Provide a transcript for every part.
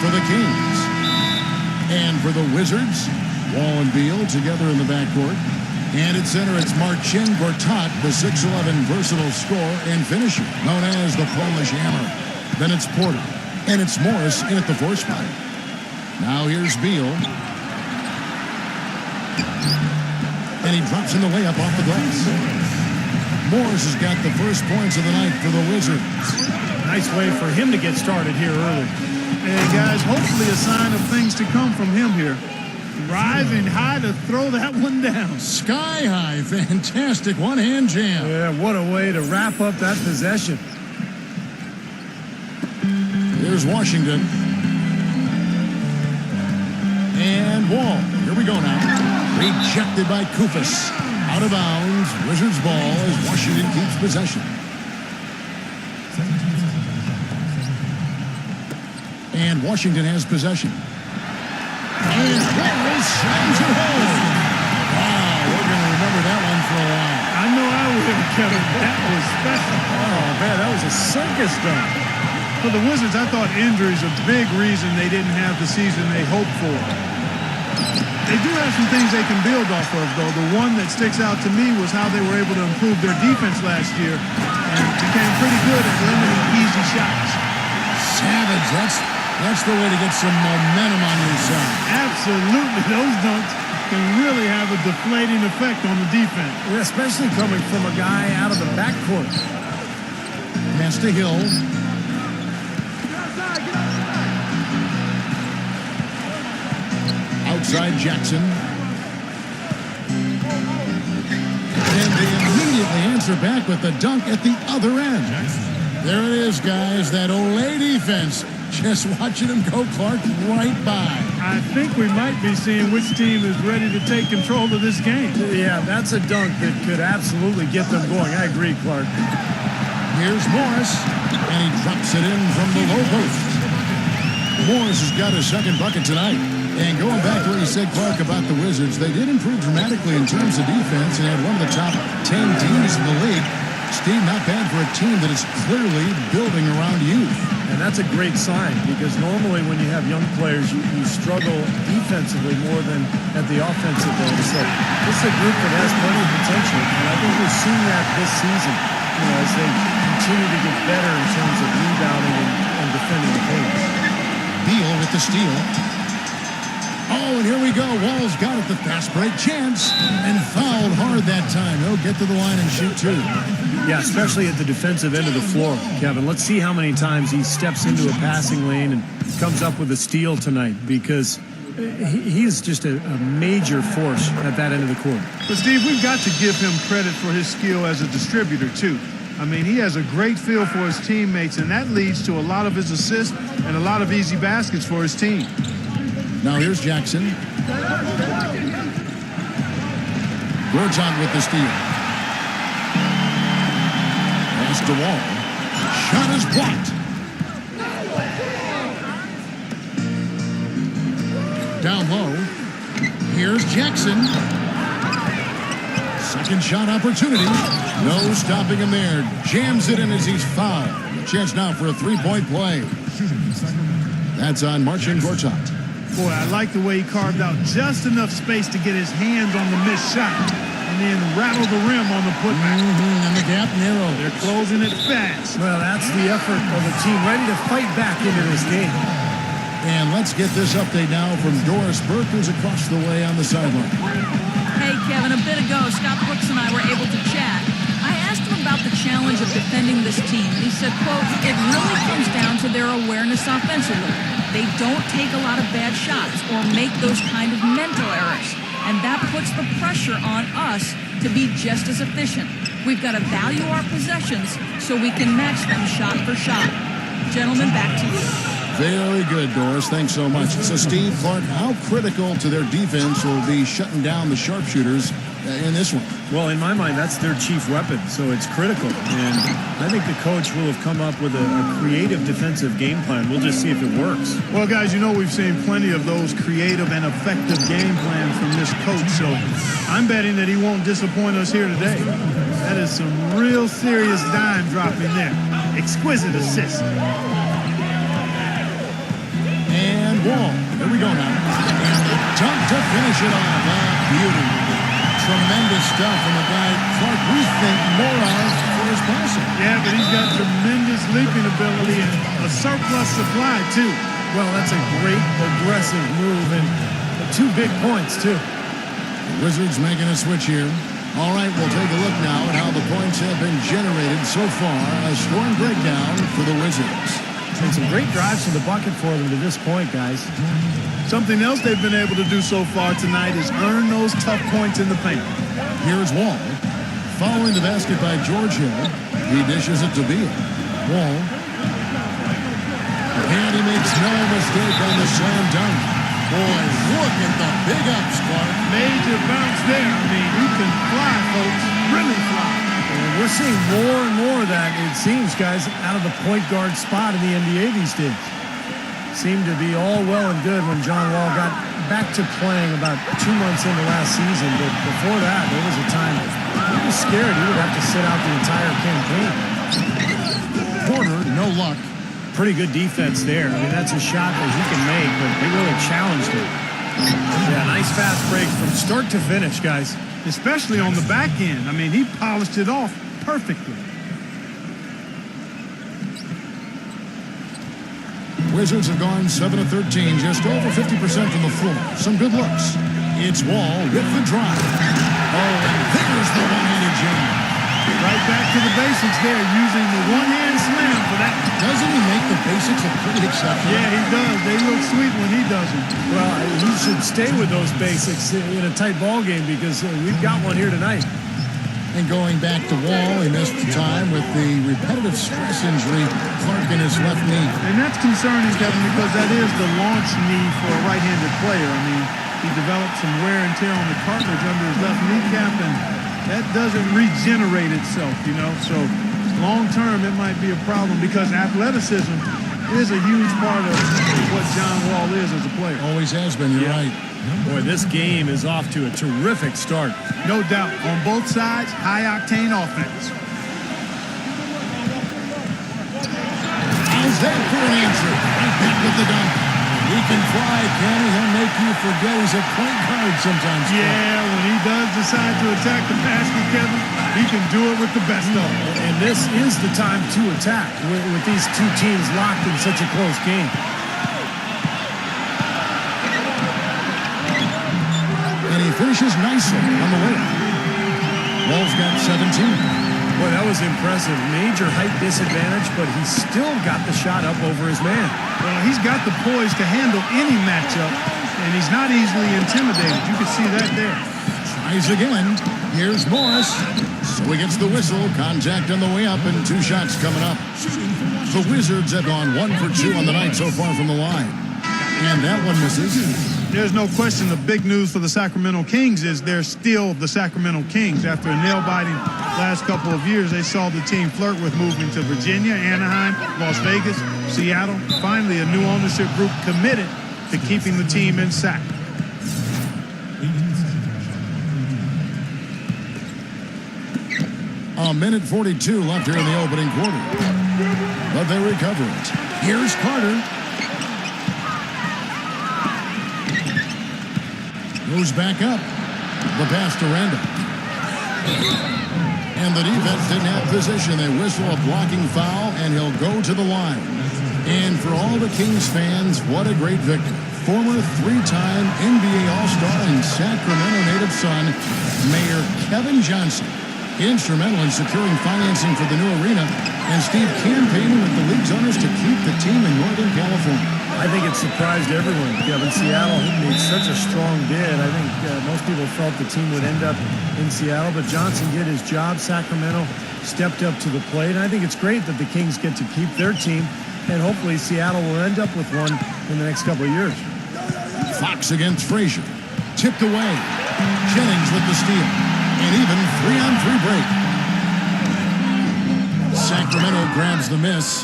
for the Kings. And for the Wizards, Wall and Beal together in the backcourt. And at center, it's Marcin Gortat, the 6'11" versatile scorer and finisher, known as the Polish Hammer. Then it's Porter. And it's Morris in at the 4 spot. Now here's Beal. And he drops in the layup off the glass. Morris has got the first points of the night for the Wizards. Nice way for him to get started here early. And guys, hopefully a sign of things to come from him here. Rising high to throw that one down. Sky high. Fantastic one-hand jam. Yeah, what a way to wrap up that possession. Here's Washington. And Wall. Here we go now. Rejected by Koufos. Out of bounds. Wizards ball as Washington keeps possession. And Washington has possession. And Wall slams it home. Wow, we're going to remember that one for a while. I know I will, Kevin. That was special. Oh, man, that was a circus dunk. For the Wizards, I thought injuries a big reason they didn't have the season they hoped for. They do have some things they can build off of, though. The one that sticks out to me was how they were able to improve their defense last year and became pretty good at limiting easy shots. Savage, that's the way to get some momentum on your side. Absolutely. Those dunks can really have a deflating effect on the defense. Yeah, especially coming from a guy out of the backcourt. Pass to Hill. Outside Jackson. And they immediately answer back with the dunk at the other end. There it is, guys. That Olay defense. Just watching him go, Clark, right by. I think we might be seeing which team is ready to take control of this game. Yeah, that's a dunk that could absolutely get them going. I agree, Clark. Here's Morris, and he drops it in from the low post. Morris has got his second bucket tonight. And going back to what you said, Clark, about the Wizards, they did improve dramatically in terms of defense and had one of the top 10 teams in the league. Steve, not bad for a team that is clearly building around youth. And that's a great sign, because normally when you have young players, you struggle defensively more than at the offensive end. So this is a group that has plenty of potential, and I think we've seen that this season, as they continue to get better in terms of rebounding and defending the paint. Beal with the steal. Oh, and here we go. Wall's got it, the fast break chance, and fouled hard that time. He'll get to the line and shoot two. Yeah, especially at the defensive end of the floor, Kevin. Let's see how many times he steps into a passing lane and comes up with a steal tonight, because he's just a major force at that end of the court. But, Steve, we've got to give him credit for his skill as a distributor, too. I mean, he has a great feel for his teammates, and that leads to a lot of his assists and a lot of easy baskets for his team. Now here's Jackson. Gortat with the steal. Pass to Wall. Shot is blocked. Down low. Here's Jackson. Second shot opportunity. No stopping him there. Jams it in as he's fouled. A chance now for a three-point play. That's on Marcin Gortat. Boy, I like the way he carved out just enough space to get his hands on the missed shot and then rattle the rim on the putback. And the gap narrow. They're closing it fast. Well, that's the effort of a team ready to fight back into this game. And let's get this update now from Doris Burke, who's across the way on the sideline. Hey, Kevin, a bit ago, Scott Brooks and I were able to chat. I asked him about the challenge of defending this team, and he said, quote, it really comes down to their awareness offensively. They don't take a lot of bad shots or make those kind of mental errors, and that puts the pressure on us to be just as efficient. We've got to value our possessions so we can match them shot for shot. Gentlemen, back to you. Very good, Doris. Thanks so much. So, Steve, Clark, how critical to their defense will be shutting down the sharpshooters in this one? Well, in my mind, that's their chief weapon, so it's critical. And I think the coach will have come up with a creative defensive game plan. We'll just see if it works. Well, guys, we've seen plenty of those creative and effective game plans from this coach, so I'm betting that he won't disappoint us here today. That is some real serious dime dropping there. Exquisite assist. Wall. Here we go now. And the dunk to finish it off. Beauty. Tremendous stuff from a guy, Clark, we think more of for his passing. Yeah, but he's got tremendous leaping ability and a surplus supply, too. Well, that's a great aggressive move and 2 big points, too. The Wizards making a switch here. All right, we'll take a look now at how the points have been generated so far. A scoring breakdown for the Wizards. And some great drives to the bucket for them to this point, guys. Something else they've been able to do so far tonight is earn those tough points in the paint. Here's Wall. Following the basket by George Hill. He dishes it to Beal. Wall. And he makes no mistake on the slam dunk. Boy, look at the big ups, Clark. Major bounce there. I mean, he can fly, folks. Really fly. And we're seeing more and more of that, it seems, guys, out of the point guard spot in the NBA these days. Seemed to be all well and good when John Wall got back to playing about 2 months into last season. But before that, there was a time he was scared he would have to sit out the entire campaign. Porter, no luck. Pretty good defense there. I mean, that's a shot that he can make, but they really challenged him. Yeah, nice fast break from start to finish, guys. Especially on the back end. I mean, he polished it off perfectly. Wizards have gone 7 of 13, just over 50% from the floor. Some good looks. It's Wall with the drive. Oh, and there's the one-handed jam. Right back to the basics there, using the one-hand slam for that. Doesn't he make the basics look pretty exceptional? Yeah, he does. They look sweet when he does it. Well, he should stay with those basics in a tight ball game because we've got one here tonight. And going back to Wall, he missed time with the repetitive stress injury, Clark in his left knee. And that's concerning, Kevin, because that is the launch knee for a right-handed player. I mean, he developed some wear and tear on the cartilage under his left kneecap, and that doesn't regenerate itself, you know. So long-term, it might be a problem because athleticism is a huge part of what John Wall is as a player. Always has been, you're right. Boy, this game is off to a terrific start. No doubt. On both sides, high-octane offense. How's that for an answer? Right back with the dunk. He can fly, can he? He'll make you forget he's a point guard sometimes. Yeah, when he does decide to attack the basket, Kevin, he can do it with the best of them. And this is the time to attack with these two teams locked in such a close game. And he finishes nicely on the layup. Wall's got 17. Boy, that was impressive. Major height disadvantage, but he still got the shot up over his man. Well, he's got the poise to handle any matchup, and he's not easily intimidated. You can see that there. Tries again. Here's Morris. So he gets the whistle. Contact on the way up, and 2 shots coming up. The Wizards have gone 1 for 2 on the night so far from the line. And that one misses. There's no question the big news for the Sacramento Kings is they're still the Sacramento Kings. After a nail-biting last couple of years, they saw the team flirt with moving to Virginia, Anaheim, Las Vegas, Seattle. Finally, a new ownership group committed to keeping the team in Sac. A minute 42 left here in the opening quarter. But they recover it. Here's Carter. Goes back up. The pass to Randall. And the defense didn't have position. They whistle a blocking foul, and he'll go to the line. And for all the Kings fans, what a great victory. Former 3-time NBA All-Star and Sacramento native son, Mayor Kevin Johnson, instrumental in securing financing for the new arena, and Steve campaigning with the league's owners to keep the team in Northern California. I think it surprised everyone. Kevin, Seattle made such a strong bid. I think most people felt the team would end up in Seattle, but Johnson did his job. Sacramento stepped up to the plate, and I think it's great that the Kings get to keep their team, and hopefully Seattle will end up with one in the next couple of years. Fox against Frazier. Tipped away. Jennings with the steal. And even 3-on-3 break. Sacramento grabs the miss.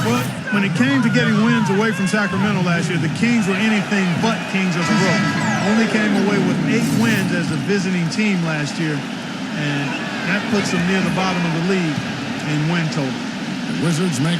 But when it came to getting wins away from Sacramento last year, the Kings were anything but Kings as a role. Only came away with 8 wins as a visiting team last year, and that puts them near the bottom of the league in win total. The Wizards make